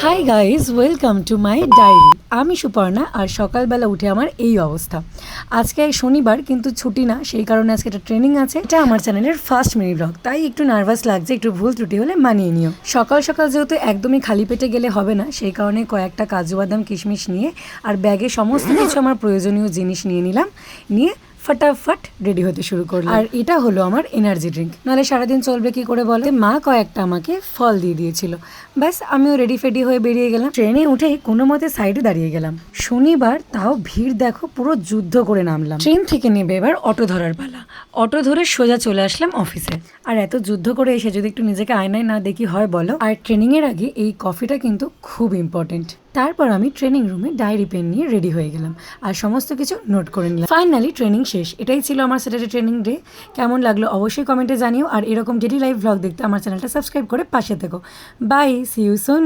High guys, welcome to my diary. আমি সুপর্ণা, আর সকালবেলা উঠে আমার এই অবস্থা। আজকে শনিবার, কিন্তু ছুটি না, সেই কারণে আজকে একটা ট্রেনিং আছে। এটা আমার চ্যানেলের ফার্স্ট মিনি ব্লগ, তাই একটু নার্ভাস লাগছে, একটু ভুল ত্রুটি হলে মানিয়ে নিও। সকাল সকাল যেহেতু একদমই খালি পেটে গেলে হবে না, সেই কারণে কয়েকটা কাজু বাদাম কিশমিশ নিয়ে আর ব্যাগে সমস্ত কিছু আমার প্রয়োজনীয় জিনিস নিয়ে নিলাম, নিয়ে ফটাফট রেডি হতে শুরু করলাম। আর এটা হলো আমার এনার্জি ড্রিঙ্ক, নাহলে সারাদিন চলবে কি করে বলে। মা কয়েকটা আমাকে ফল দিয়ে দিয়েছিল, ব্যাস আমিও রেডি ফেডি হয়ে বেরিয়ে গেলাম। ট্রেনে উঠে কোনো মতে সাইডে দাঁড়িয়ে গেলাম। শনিবার, তাও ভিড় দেখো, পুরো যুদ্ধ করে নামলাম। ট্রেন থেকে নেবে এবার অটো ধরার পালা। অটো ধরে সোজা চলে আসলাম অফিসে। আর এত যুদ্ধ করে এসে যদি একটু নিজেকে আয়নায় না দেখি হয় বলো। আর ট্রেনিং এর আগে এই কফিটা কিন্তু খুব ইম্পর্টেন্ট। তারপর আমি ট্রেনিং রুমে ডায়েরি পেন নিয়ে রেডি হয়ে গেলাম আর সমস্ত কিছু নোট করে নিলাম। ফাইনালি ট্রেনিং শেষ। এটাই ছিল আমার স্যাটারডে ট্রেনিং ডে। কেমন লাগলো অবশ্যই কমেন্টে জানিও। আর এরকম ডেইলি লাইভ ভ্লগ দেখতে আমার চ্যানেলটা সাবস্ক্রাইব করে পাশে থেকো। Bye, see you soon.